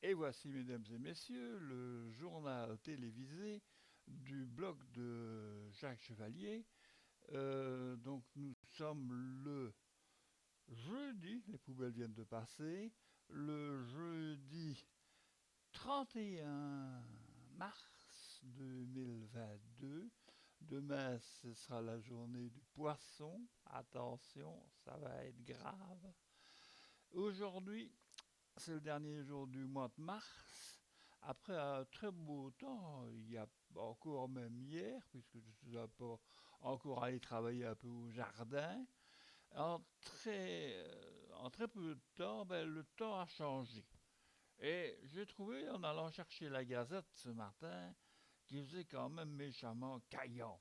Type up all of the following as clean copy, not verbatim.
Et voici, mesdames et messieurs, le journal télévisé du blog de Jacques Chevalier. Donc nous sommes le jeudi, les poubelles viennent de passer, le jeudi 31 mars 2022. Demain, ce sera la journée du poisson. Attention, ça va être grave. Aujourd'hui, c'est le dernier jour du mois de mars. Après un très beau temps, il y a encore même hier, puisque je suis encore allé travailler un peu au jardin, en très peu de temps, le temps a changé. Et j'ai trouvé, en allant chercher la Gazette ce matin, qu'il faisait quand même méchamment caillant.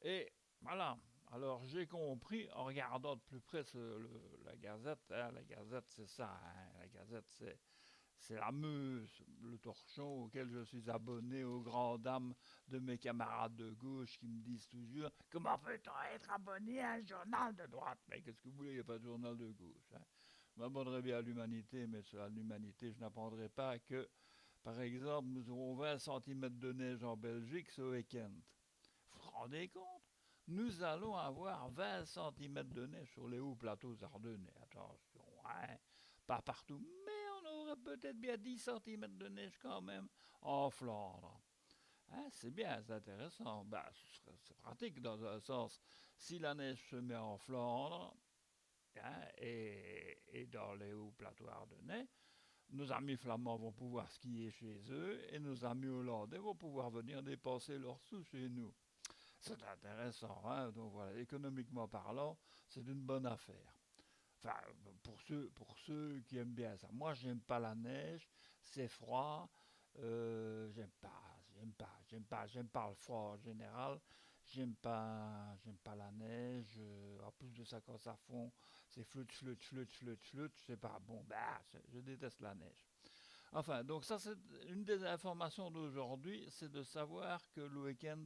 Et voilà. Alors j'ai compris en regardant de plus près la Gazette. La Gazette, c'est ça. La Gazette, c'est la Meuse, le torchon auquel je suis abonné aux grandes dames de mes camarades de gauche qui me disent toujours comment peut-on être abonné à un journal de droite. Mais qu'est-ce que vous voulez, il n'y a pas de journal de gauche. Je m'abonnerai bien à l'humanité, mais sur l'humanité, je n'apprendrai pas que, par exemple, nous aurons 20 centimètres de neige en Belgique ce week-end. Vous vous rendez compte? Nous allons avoir 20 centimètres de neige sur les hauts plateaux ardennais. Attention, hein? Pas partout, mais on aurait peut-être bien 10 centimètres de neige quand même en Flandre. Hein, c'est bien, c'est intéressant. C'est pratique dans un sens. Si la neige se met en Flandre, hein, et dans les hauts plateaux ardennais, nos amis flamands vont pouvoir skier chez eux et nos amis hollandais vont pouvoir venir dépenser leurs sous chez nous. C'est intéressant, hein? Donc voilà, économiquement parlant, c'est une bonne affaire. Enfin, pour ceux qui aiment bien ça. Moi, j'aime pas la neige, c'est froid, j'aime pas le froid en général. J'aime pas la neige. En plus de ça, quand ça fond, c'est floute, c'est pas bon. Je déteste la neige. Enfin, donc ça, c'est une des informations d'aujourd'hui, c'est de savoir que le week-end,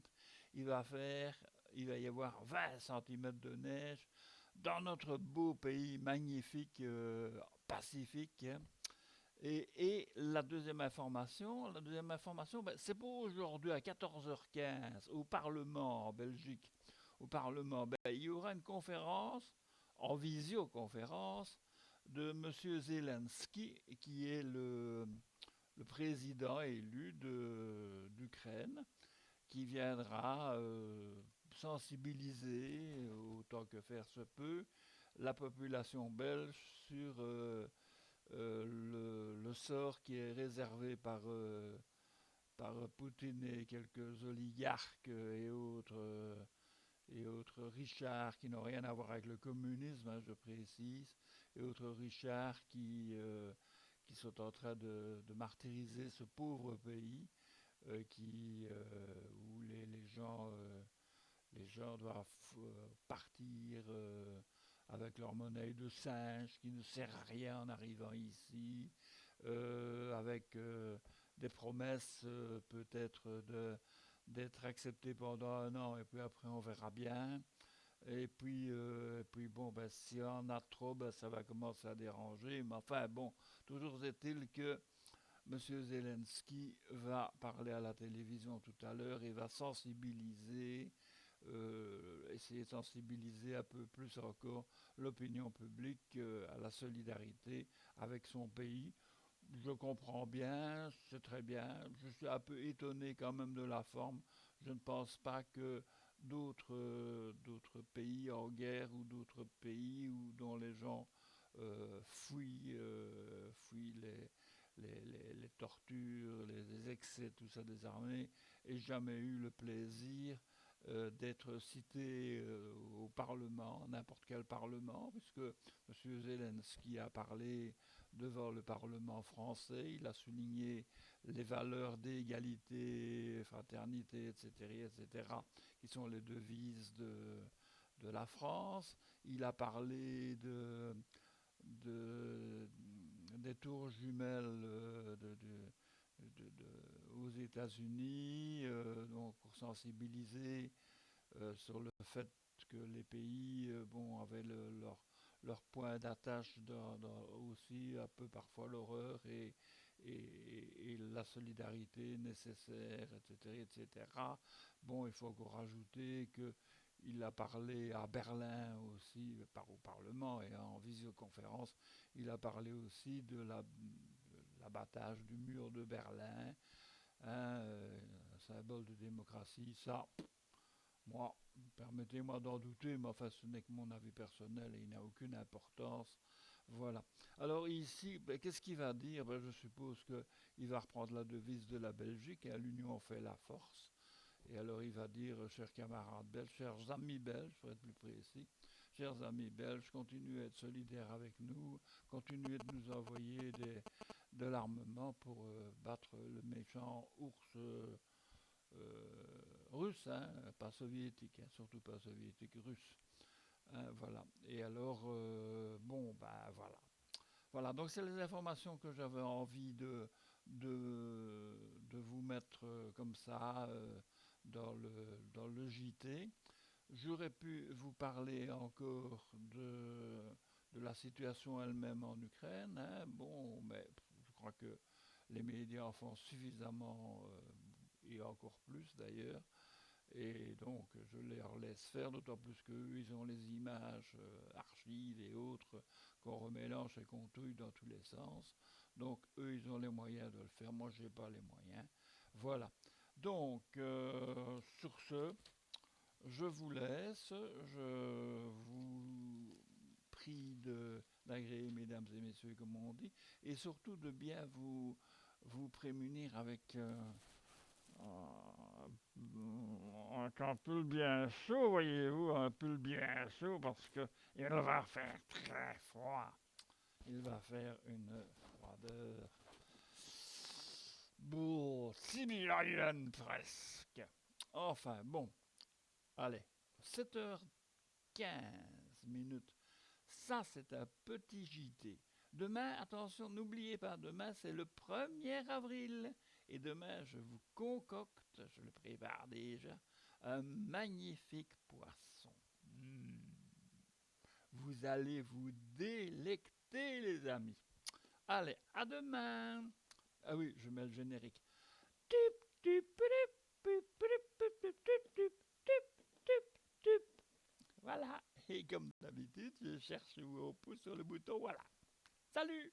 il va faire, il va y avoir 20 centimètres de neige dans notre beau pays magnifique pacifique. Hein. Et la deuxième information, c'est pour aujourd'hui à 14h15 au Parlement en Belgique. Au Parlement, il y aura une conférence, en visioconférence, de M. Zelensky, qui est le président élu d'Ukraine, qui viendra sensibiliser, autant que faire se peut, la population belge sur le sort qui est réservé par Poutine et quelques oligarques et autres Richards qui n'ont rien à voir avec le communisme, hein, je précise, et autres Richards qui sont en train de martyriser ce pauvre pays où les gens doivent partir avec leur monnaie de singe qui ne sert à rien en arrivant ici, avec des promesses peut-être d'être accepté pendant un an et puis après on verra bien. Et puis bon, si on a trop, ça va commencer à déranger. Mais enfin bon, toujours est-il que M. Zelensky va parler à la télévision tout à l'heure et va sensibiliser, essayer de sensibiliser un peu plus encore l'opinion publique à la solidarité avec son pays. Je comprends bien, c'est très bien. Je suis un peu étonné quand même de la forme. Je ne pense pas que d'autres pays en guerre ou d'autres pays dont les gens fuient les tortures, les excès, tout ça des armées, aient jamais eu le plaisir d'être cité au Parlement, n'importe quel Parlement, puisque M. Zelensky a parlé devant le Parlement français, il a souligné les valeurs d'égalité, fraternité, etc., etc., qui sont les devises de la France. Il a parlé de, des tours jumelles aux États-Unis, donc pour sensibiliser sur le fait que les pays avaient leur point d'attache aussi un peu parfois l'horreur et la solidarité nécessaire, etc., etc. Bon, il faut encore rajouter que il a parlé à Berlin aussi, au Parlement et en visioconférence. Il a parlé aussi de l'abattage du mur de Berlin, hein, un symbole de démocratie. Ça, moi, permettez-moi d'en douter, mais enfin, ce n'est que mon avis personnel et il n'a aucune importance. Voilà. Alors ici, ben, qu'est-ce qu'il va dire? Ben, je suppose qu'il va reprendre la devise de la Belgique, hein, l'union fait la force. Et alors il va dire, chers camarades belges, chers amis belges, pour être plus précis, chers amis belges, continuez à être solidaires avec nous, continuez de nous envoyer de l'armement pour battre le méchant ours russe, hein, pas soviétique, hein, surtout pas soviétique, russe. Hein, voilà. Et alors, bon, ben voilà. Voilà, donc c'est les informations que j'avais envie de vous mettre comme ça dans le JT. J'aurais pu vous parler encore de la situation elle-même en Ukraine, hein, bon, mais je crois que les médias en font suffisamment, et encore plus d'ailleurs, et donc je leur laisse faire, d'autant plus qu'eux, ils ont les images, archives et autres qu'on remélange et qu'on touille dans tous les sens. Donc eux, ils ont les moyens de le faire, moi je n'ai pas les moyens. Voilà. Donc, sur ce, je vous laisse, je vous prie d'agréer, mesdames et messieurs, comme on dit, et surtout de bien vous prémunir avec un pull bien chaud, voyez-vous, un pull bien chaud, parce que il va faire très froid. Il va faire une froideur sibérienne presque. Enfin, bon, allez, 7h15 minutes. Ça, c'est un petit JT. Demain, attention, n'oubliez pas, demain, c'est le 1er avril. Et demain, je vous concocte, je le prépare déjà, un magnifique poisson. Vous allez vous délecter, les amis. Allez, à demain. Ah oui, je mets le générique. Voilà. Et comme d'habitude, je cherche où on pousse sur le bouton. Voilà. Salut!